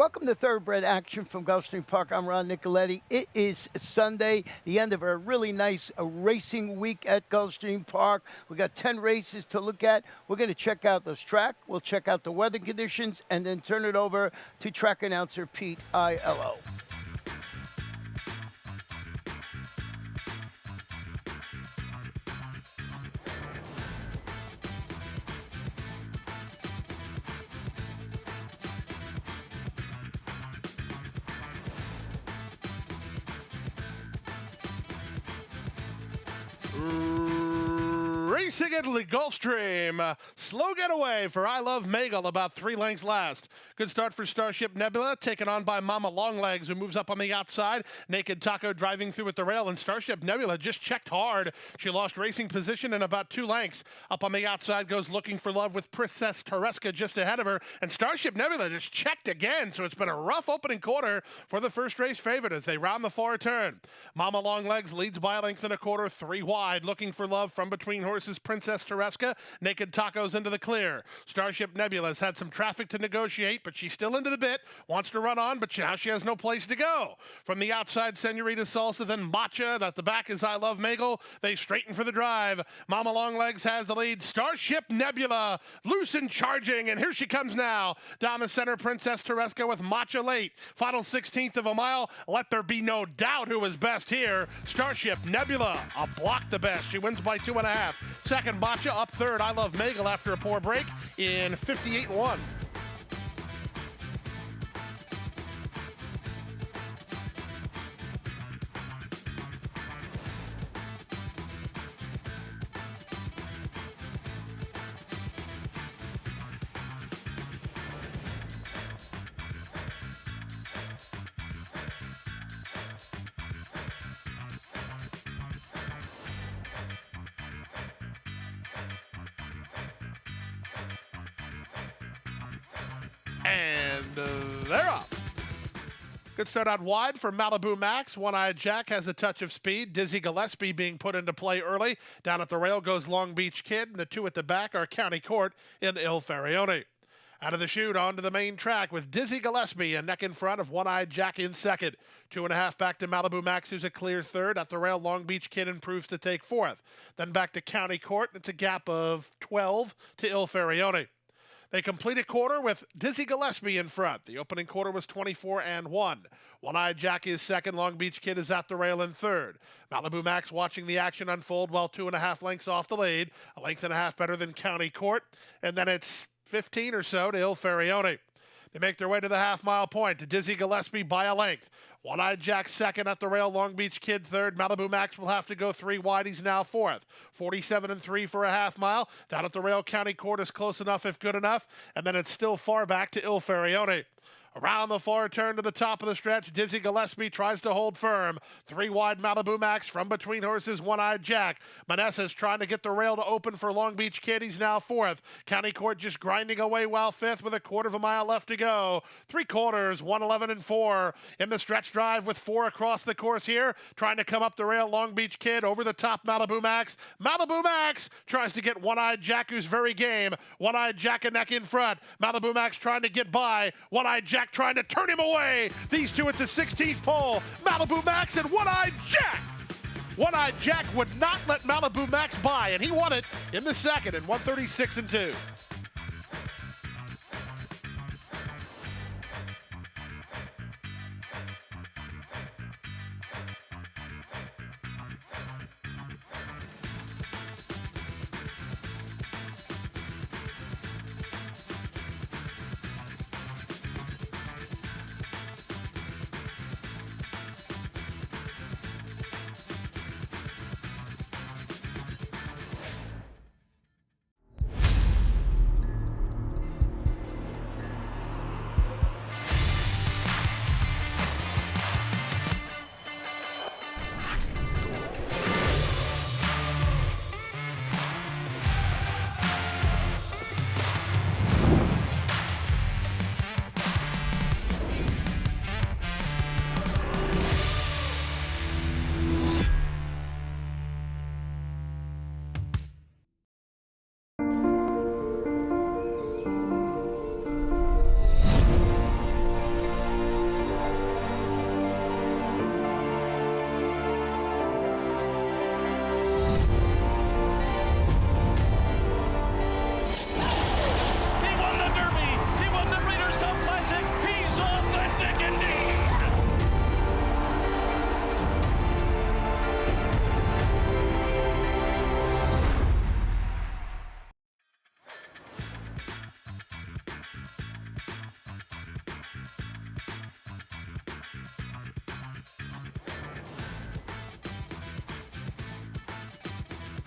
Welcome to Thoroughbred Action from Gulfstream Park. I'm Ron Nicoletti. It is Sunday, the end of a really nice racing week at Gulfstream Park. We got 10 races to look at. We're going to check out those track. We'll check out the weather conditions and then turn it over to track announcer Pete ILO. Racing Italy, Gulfstream. Slow getaway for I Love Magle, about 3 lengths last. Good start for Starship Nebula, taken on by Mama Longlegs, who moves up on the outside. Naked Taco driving through at the rail, and Starship Nebula just checked hard. She lost racing position in about 2 lengths. Up on the outside goes Looking for Love with Princess Tereska just ahead of her, and Starship Nebula just checked again, so it's been a rough opening quarter for the first race favorite as they round the far turn. Mama Longlegs leads by a length and a quarter, 3 wide. Looking for Love from between horses Princess Tereska. Naked Taco's into the clear. Starship Nebula's had some traffic to negotiate, but she's still into the bit. Wants to run on, but now she has no place to go. From the outside, Senorita Salsa, then Matcha, and at the back is I Love Magle. They straighten for the drive. Mama Longlegs has the lead. Starship Nebula loose and charging, and here she comes now. Down the center, Princess Tereska with Matcha late. Final 16th of a mile. Let there be no doubt who is best here. Starship Nebula, a block the best. She wins by 2.5. Second, Matcha up third. I Love Magle after a poor break in 58-1. And they're up. Good start out wide for Malibu Max. One-Eyed Jack has a touch of speed. Dizzy Gillespie being put into play early. Down at the rail goes Long Beach Kid, and the 2 at the back are County Court and Il Farione. Out of the chute onto the main track with Dizzy Gillespie a neck in front of One-Eyed Jack in second. 2.5 back to Malibu Max, who's a clear third. At the rail, Long Beach Kid improves to take fourth. Then back to County Court. It's a gap of 12 to Il Farione. They complete a quarter with Dizzy Gillespie in front. The opening quarter was 24-1. One-Eyed Jack is second. Long Beach Kid is at the rail in third. Malibu Max watching the action unfold while 2.5 lengths off the lead. A length and a half better than County Court. And then it's 15 or so to Il Farione. They make their way to the half-mile point to Dizzy Gillespie by a length. One-Eyed Jack second at the rail. Long Beach Kid third. Malibu Max will have to go 3 wide. He's now fourth. 47-3 for a half mile. Down at the rail, County Court is close enough if good enough. And then it's still far back to Il Farione. Around the far turn to the top of the stretch, Dizzy Gillespie tries to hold firm. 3 wide Malibu Max from between horses, One-Eyed Jack. Manessa's trying to get the rail to open for Long Beach Kid. He's now fourth. County Court just grinding away while fifth with a quarter of a mile left to go. 3/4, 1:11-4 in the stretch drive with 4 across the course here. Trying to come up the rail, Long Beach Kid over the top, Malibu Max. Malibu Max tries to get One-Eyed Jack, who's very game. One-Eyed Jack a neck in front. Malibu Max trying to get by. One-Eyed Jack trying to turn him away. These two at the 16th pole. Malibu Max and One-Eyed Jack. One-Eyed Jack would not let Malibu Max by, and he won it in the second in 1:36-2.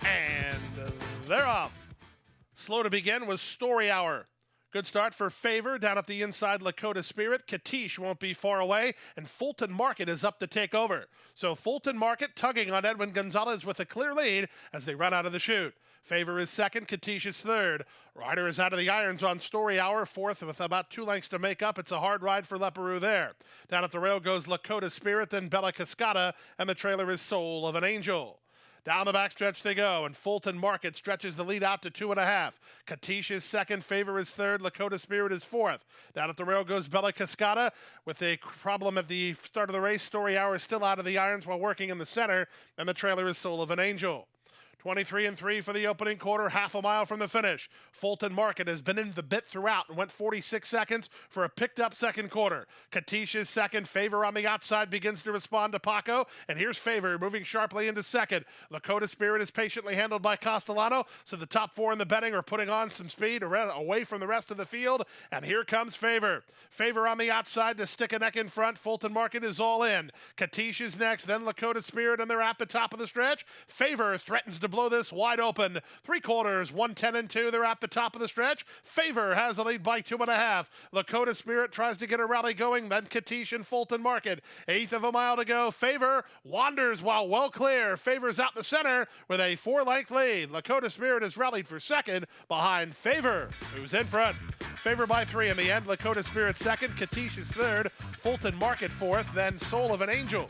And they're off. Slow to begin was Story Hour. Good start for Favor down at the inside Lakota Spirit. Katish won't be far away, and Fulton Market is up to take over. So Fulton Market tugging on Edwin Gonzalez with a clear lead as they run out of the chute. Favor is second, Katish is third. Ryder is out of the irons on Story Hour, fourth with about 2 lengths to make up. It's a hard ride for Leparoux there. Down at the rail goes Lakota Spirit, then Bella Cascada, and the trailer is Soul of an Angel. Down the backstretch they go, and Fulton Market stretches the lead out to 2.5. Katish is second, Favor is third, Lakota Spirit is fourth. Down at the rail goes Bella Cascada with a problem at the start of the race. Story Hour is still out of the irons while working in the center, and the trailer is Soul of an Angel. 23-3 for the opening quarter, half a mile from the finish. Fulton Market has been in the bit throughout and went 46 seconds for a picked-up second quarter. Katish is second. Favor on the outside begins to respond to Paco, and here's Favor moving sharply into second. Lakota Spirit is patiently handled by Castellano, so the top four in the betting are putting on some speed away from the rest of the field, and here comes Favor. Favor on the outside to stick a neck in front. Fulton Market is all in. Katish is next, then Lakota Spirit, and they're at the top of the stretch. Favor threatens to blow this wide open. 3/4, 1:10 and 2. They're at the top of the stretch. Favor has the lead by 2.5. Lakota Spirit tries to get a rally going. Then Katish and Fulton Market. 1/8 of a mile to go. Favor wanders while well clear. Favor's out the center with a 4-length lead. Lakota Spirit has rallied for second behind Favor, who's in front. Favor by 3 in the end. Lakota Spirit second. Katish is third. Fulton Market fourth. Then Soul of an Angel.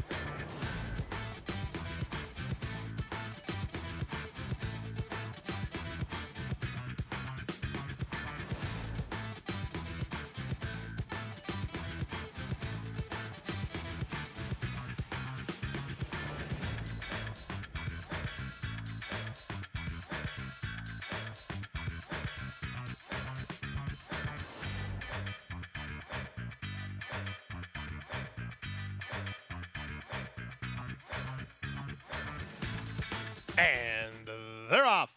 And they're off.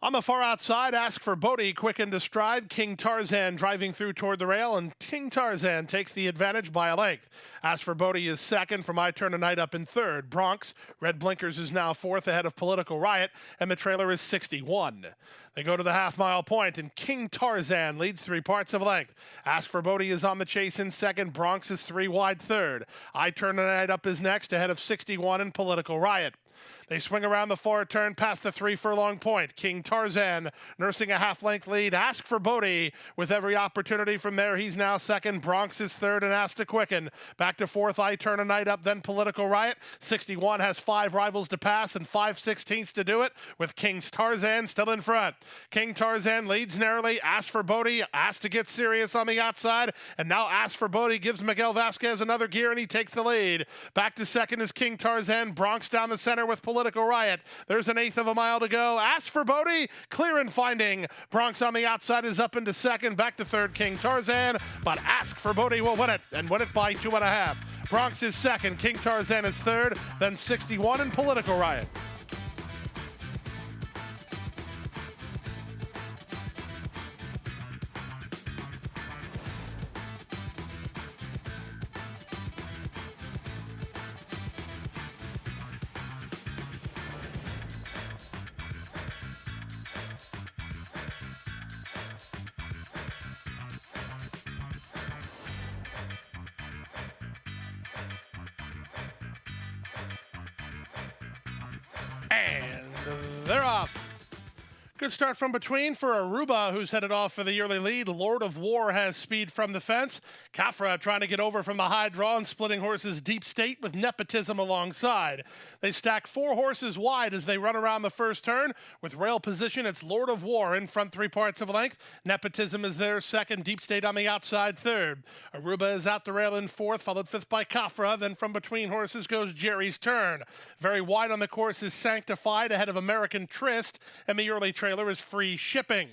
On the far outside, Ask for Bodie quick into stride. King Tarzan driving through toward the rail, and King Tarzan takes the advantage by a length. Ask for Bodie is second, from I Turn a Night up in third. Bronx, Red Blinkers is now fourth ahead of Political Riot, and the trailer is 61. They go to the half-mile point, and King Tarzan leads 3 parts of length. Ask for Bodie is on the chase in second. Bronx is 3 wide third. I Turn a Night up is next ahead of 61 and Political Riot. They swing around the far turn past the 3-furlong point. King Tarzan nursing a half-length lead. Ask for Bodie with every opportunity from there. He's now second. Bronx is third and Ask to quicken. Back to fourth. I Turn a Night up, then Political Riot. 61 has 5 rivals to pass and 5/16 to do it, with King Tarzan still in front. King Tarzan leads narrowly. Ask for Bodie. Ask to get serious on the outside. And now Ask for Bodie gives Miguel Vasquez another gear, and he takes the lead. Back to second is King Tarzan. Bronx down the center with Political Riot. There's 1/8 of a mile to go. Ask for Bodie, clear and finding. Bronx on the outside is up into second. Back to third, King Tarzan. But Ask for Bodie will win it, and win it by 2.5. Bronx is second. King Tarzan is third. Then 61 and Political Riot. And they're off. Good start from between for Aruba, who's headed off for the early lead. Lord of War has speed from the fence. Cafra trying to get over from the high draw and splitting horses Deep State with Nepotism alongside. They stack 4 horses wide as they run around the first turn. With rail position, it's Lord of War in front 3 parts of a length. Nepotism is there second. Deep State on the outside third. Aruba is out the rail in fourth, followed fifth by Cafra. Then from between horses goes Jerry's Turn. Very wide on the course is Sanctified ahead of American Tryst, and the early trailer is Free Shipping.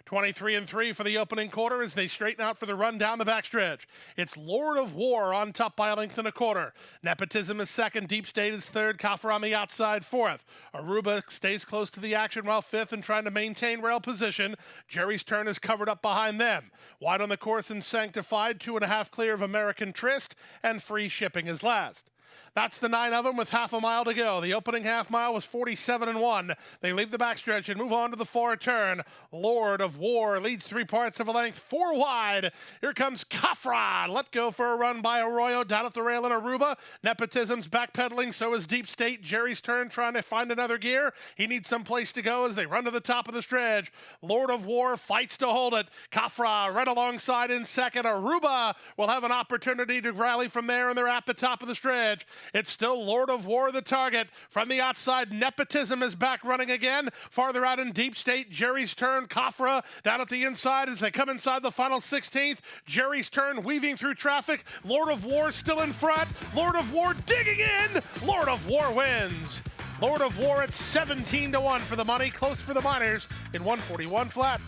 23-3 for the opening quarter as they straighten out for the run down the backstretch. It's Lord of War on top by 1.25 lengths. Nepotism is second. Deep State is third. Coffer on the outside fourth. Aruba stays close to the action while fifth and trying to maintain rail position. Jerry's Turn is covered up behind them. Wide on the course and Sanctified, 2.5 clear of American Tryst, and Free Shipping is last. That's the 9 of them with half a mile to go. The opening half mile was 47-1. They leave the backstretch and move on to the far turn. Lord of War leads 3 parts of a length, 4 wide. Here comes Kafra. Let go for a run by Arroyo down at the rail in Aruba. Nepotism's backpedaling, so is Deep State. Jerry's turn trying to find another gear. He needs some place to go as they run to the top of the stretch. Lord of War fights to hold it. Kafra right alongside in second. Aruba will have an opportunity to rally from there, and they're at the top of the stretch. It's still Lord of War the target. From the outside, Nepotism is back running again. Farther out in Deep State, Jerry's turn. Kafra down at the inside as they come inside the final 16th. Jerry's turn weaving through traffic. Lord of War still in front. Lord of War digging in. Lord of War wins. Lord of War at 17-1 for the money. Close for the Miners in 141 flat.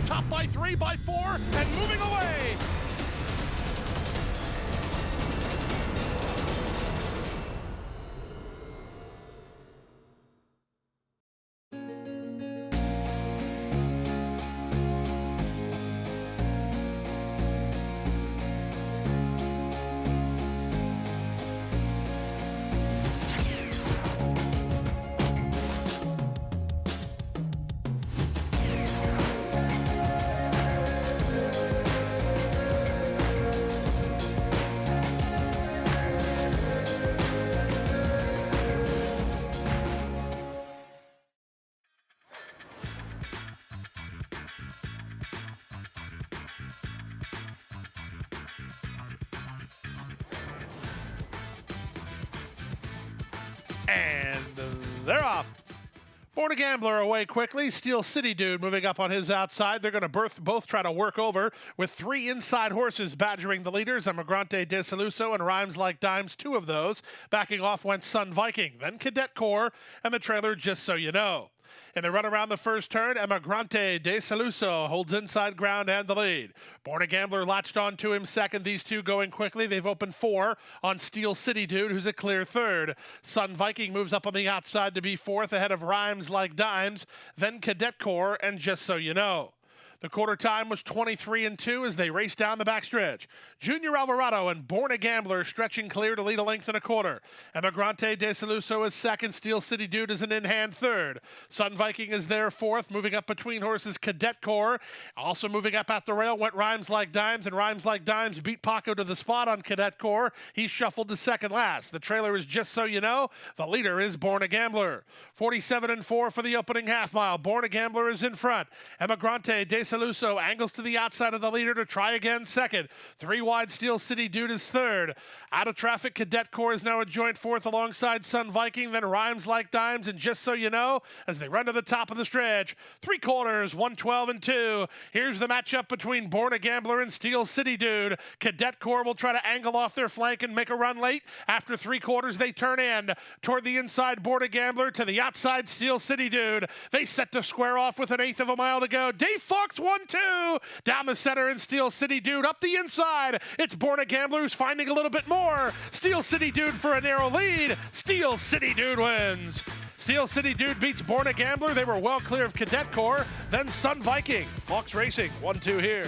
Top by 3, by 4, and moving away. And they're off. Born a Gambler away quickly. Steel City Dude moving up on his outside. They're going to both try to work over with 3 inside horses badgering the leaders. Emigrante de Saluso and Rhymes Like Dimes, 2 of those. Backing off went Sun Viking, then Cadet Corps, and the trailer Just So You Know. In the run around the first turn, Emigrante de Saluso holds inside ground and the lead. Born a Gambler latched on to him second. These 2 going quickly. They've opened 4 on Steel City Dude, who's a clear third. Sun Viking moves up on the outside to be 4th ahead of Rhymes Like Dimes, then Cadet Corps, and Just So You Know. The quarter time was 23-2 as they race down the backstretch. Junior Alvarado and Born a Gambler stretching clear to lead a length and a quarter. Emigrante de Saluso is second. Steel City Dude is an in-hand third. Sun Viking is there 4th. Moving up between horses, Cadet Corps. Also moving up at the rail went Rhymes Like Dimes, and Rhymes Like Dimes beat Paco to the spot on Cadet Corps. He's shuffled to second last. The trailer is Just So You Know. The leader is Born a Gambler. 47-4 for the opening half mile. Born a Gambler is in front. Emigrante de Saluso angles to the outside of the leader to try again second. 3 wide, Steel City Dude is third. Out of traffic, Cadet Corps is now a joint 4th alongside Sun Viking, then Rhymes Like Dimes, and Just So You Know as they run to the top of the stretch. 3 quarters, 112-2. Here's the matchup between Born a Gambler and Steel City Dude. Cadet Corps will try to angle off their flank and make a run late. After 3 quarters, they turn in. Toward the inside, Born a Gambler, to the outside, Steel City Dude. They set to square off with an 1/8 of a mile to go. Dave Fox 1-2. Down the center in Steel City Dude. Up the inside, it's Born a Gambler who's finding a little bit more. Steel City Dude for a narrow lead. Steel City Dude wins. Steel City Dude beats Born a Gambler. They were well clear of Cadet Corps. Then Sun Viking. Fox Racing 1-2 here.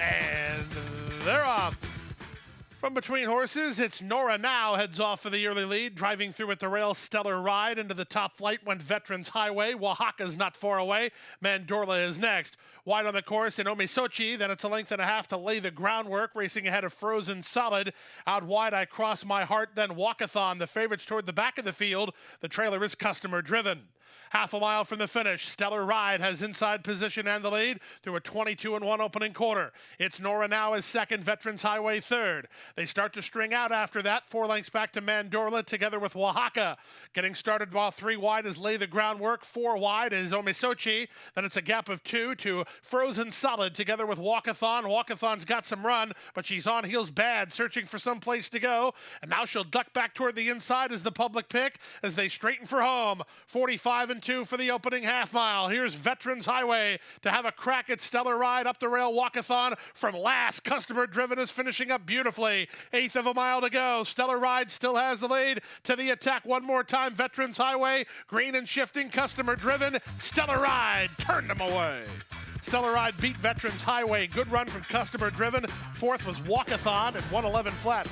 And they're off. From between horses, it's Nora Now heads off for the early lead. Driving through at the rail, Stellar Ride. Into the top flight went Veterans Highway. Oaxaca's not far away. Mandorla is next. Wide on the course in Omisochi. Then it's a length and a half to lay the groundwork. Racing ahead of Frozen Solid. Out wide, I Cross My Heart. Then Walkathon. The favorites toward the back of the field. The trailer is customer driven. Half a mile from the finish, Stellar Ride has inside position and the lead through a 22-1 opening quarter. It's Nora Now is second, Veterans Highway third. They start to string out after that, 4 lengths back to Mandorla together with Oaxaca. Getting started while 3 wide is Lay the Groundwork, 4 wide is Omisochi. Then it's a gap of 2 to Frozen Solid together with Walkathon. Walkathon's got some run, but she's on heels bad, searching for some place to go. And now she'll duck back toward the inside as the public pick as they straighten for home. 45-2 for the opening half mile. Here's Veterans Highway to have a crack at Stellar Ride. Up the rail, Walkathon from last. Customer driven is finishing up beautifully. 1/8 of a mile to go. Stellar Ride still has the lead. To the attack one more time. Veterans Highway, green and shifting, customer driven. Stellar Ride turned them away. Stellar Ride beat Veterans Highway. Good run from customer driven. Fourth was Walkathon at 111 flat.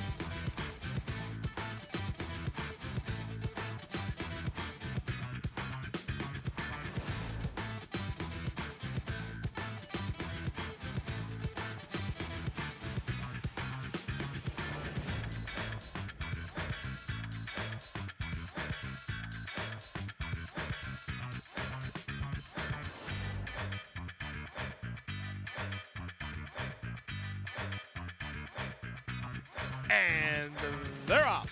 And they're off.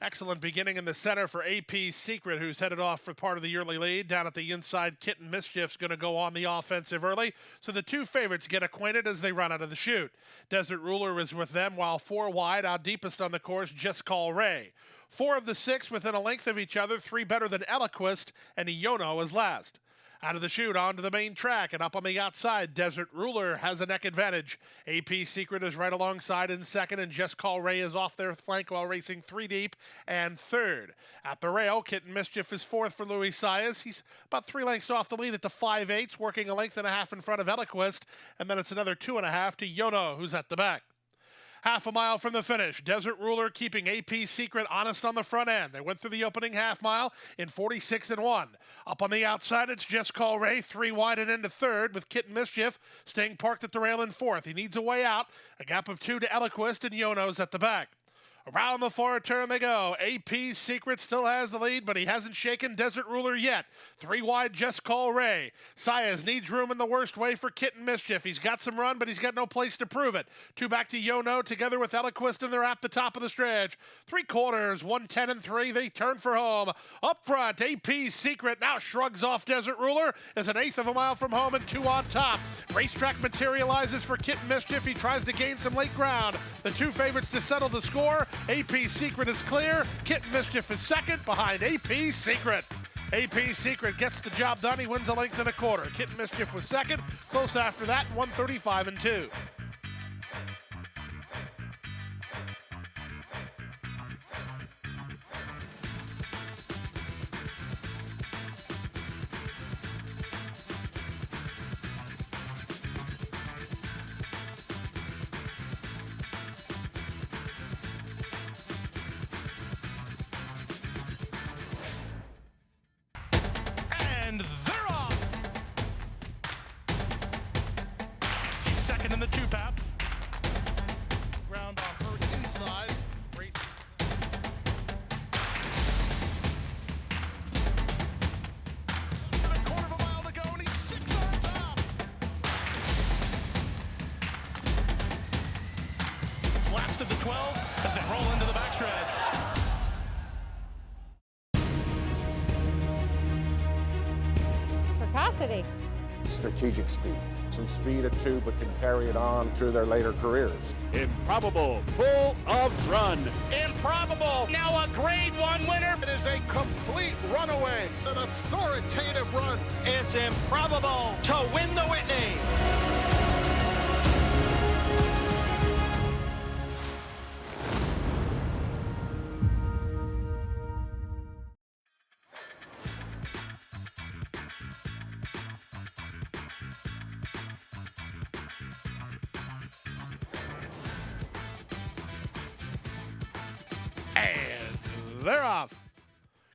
Excellent beginning in the center for AP Secret, who's headed off for part of the early lead. Down at the inside, Kitten Mischief's going to go on the offensive early. So the 2 favorites get acquainted as they run out of the chute. Desert Ruler is with them, while 4 wide, out deepest on the course, Just Call Ray. 4 of the 6 within a length of each other, 3 better than Eloquist, and Iono is last. Out of the chute, onto the main track, and up on the outside, Desert Ruler has a neck advantage. AP Secret is right alongside in second, and Just Call Ray is off their flank while racing 3 deep and third. At the rail, Kitten Mischief is fourth for Louis Saez. He's about 3 lengths off the lead at the 5/8, working a length and a half in front of Eloquist, and then it's another 2.5 to Yono, who's at the back. Half a mile from the finish, Desert Ruler keeping AP Secret honest on the front end. They went through the opening half mile in 46-1. Up on the outside, it's Just Call Ray, 3 wide and into third, with Kitten Mischief staying parked at the rail in fourth. He needs a way out, a gap of 2 to Eloquist, and Yono's at the back. Around the far turn they go. AP Secret still has the lead, but he hasn't shaken Desert Ruler yet. 3 wide, Just Call Ray. Saez needs room in the worst way for Kitten Mischief. He's got some run, but he's got no place to prove it. 2 back to Yono together with Eloquist, and they're at the top of the stretch. 3/4, 110-3. They turn for home. Up front, AP Secret now shrugs off Desert Ruler. Is an 1/8 of a mile from home and 2 on top. Racetrack materializes for Kitten Mischief. He tries to gain some late ground. The 2 favorites to settle the score. AP Secret is clear. Kitten Mischief is second behind AP Secret. AP Secret gets the job done. He wins a length and a quarter. Kitten Mischief was second. Close after that, 135-2. And they're off. He's second in the 2-path. Ground on her inside. Race. Got a 1/4 of a mile to go, and he's 6 on top. It's last of the 12 as they roll into the backstretch. Precocity. Strategic speed. Some speed at 2, but can carry it on through their later careers. Improbable, full of run. Improbable, now a Grade 1 winner. It is a complete runaway, an authoritative run. It's improbable to win the Whitney. And they're off.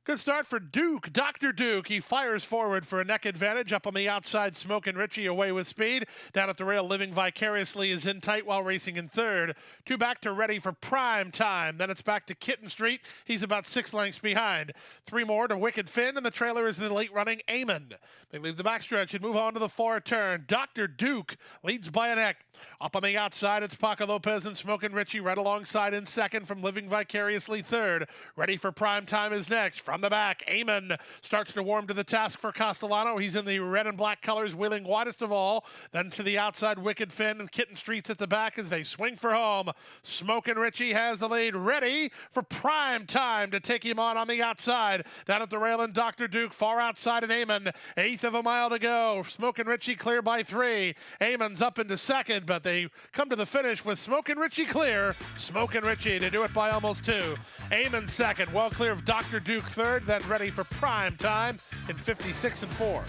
Good start for Duke, Dr. Duke. He fires forward for a neck advantage. Up on the outside, Smokin' Richie away with speed. Down at the rail, Living Vicariously is in tight while racing in third. Two back to Ready for Prime Time. Then it's back to Kitten Street. He's about 6 lengths behind. 3 more to Wicked Finn, and the trailer is the late running Amon. They leave the backstretch and move on to the far turn. Dr. Duke leads by a neck. Up on the outside, it's Paco Lopez and Smokin' Richie right alongside in second from Living Vicariously third. Ready for Prime Time is next. From the back, Amon starts to warm to the task for Castellano. He's in the red and black colors, wheeling widest of all. Then to the outside, Wicked Finn and Kitten Streets at the back as they swing for home. Smokin' Richie has the lead. Ready for Prime Time to take him on the outside. Down at the rail and Dr. Duke far outside and Amon. 1/8 of a mile to go. Smokin' Richie clear by 3. Amon's up into second, but they come to the finish with Smokin' Richie clear. Smokin' Richie to do it by almost 2. Amon second, well clear of Dr. Duke third, then Ready for Prime Time in 56 and 4.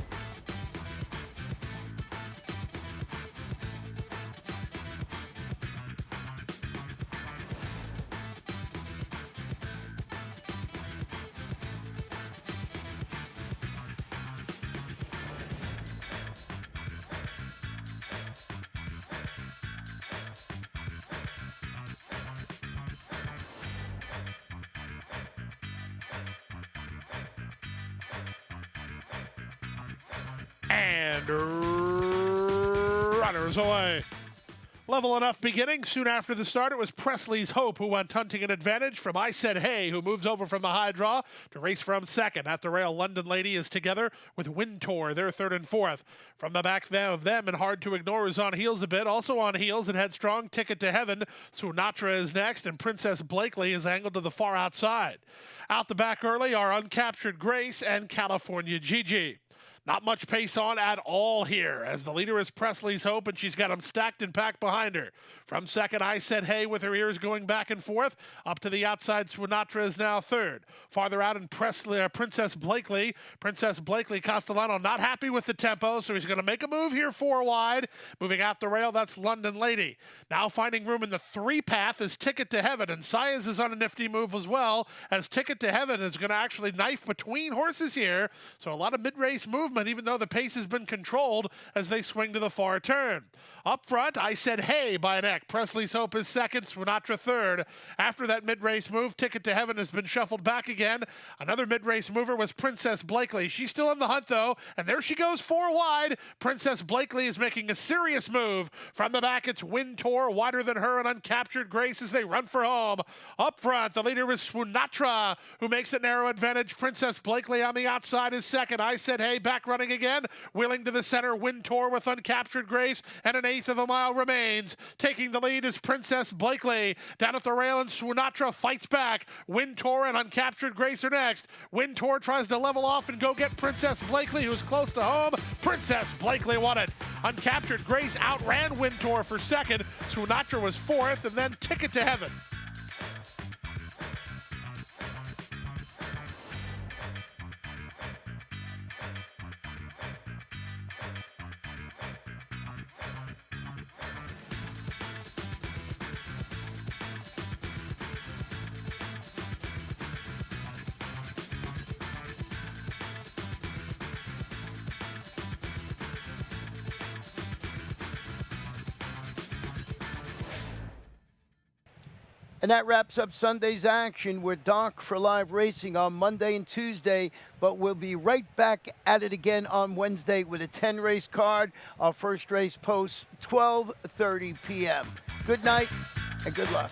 And runners away. Level enough beginning. Soon after the start, it was Presley's Hope who went hunting an advantage from I Said Hey, who moves over from the high draw to race from second. At the rail, London Lady is together with Wintour. They're third and fourth. From the back of them, and hard to ignore, is on heels a bit. Also on heels and headstrong, Ticket to Heaven. Sunatra is next, and Princess Blakely is angled to the far outside. Out the back early are Uncaptured Grace and California Gigi. Not much pace on at all here, as the leader is Presley's Hope, and she's got them stacked and packed behind her. From second, I Said Hey, with her ears going back and forth. Up to the outside, Swinatra is now third. Farther out in Princess Blakely. Princess Blakely, Castellano not happy with the tempo, so he's going to make a move here 4 wide. Moving out the rail, that's London Lady. Now finding room in the 3 path is Ticket to Heaven, and Saez is on a nifty move as well, as Ticket to Heaven is going to actually knife between horses here. So a lot of mid-race movement, even though the pace has been controlled as they swing to the far turn. Up front, I Said Hey by a neck. Presley's Hope is second, Swinatra third. After that mid-race move, Ticket to Heaven has been shuffled back again. Another mid-race mover was Princess Blakely. She's still in the hunt, though, and there she goes 4 wide. Princess Blakely is making a serious move. From the back, it's Wintour, wider than her, and Uncaptured Grace as they run for home. Up front, the leader is Swinatra, who makes a narrow advantage. Princess Blakely on the outside is second. I Said Hey, back running again. Wheeling to the center, Wintour with Uncaptured Grace, and 1/8 of a mile remains. Taking the lead is Princess Blakely. Down at the rail, and Swinatra fights back. Wintour and Uncaptured Grace are next. Wintour tries to level off and go get Princess Blakely, who's close to home. Princess Blakely won it. Uncaptured Grace outran Wintour for second. Swinatra was fourth, and then Ticket to Heaven. And that wraps up Sunday's action. We're dark for live racing on Monday and Tuesday, but we'll be right back at it again on Wednesday with a 10-race card. Our first race posts 12:30 p.m. Good night and good luck.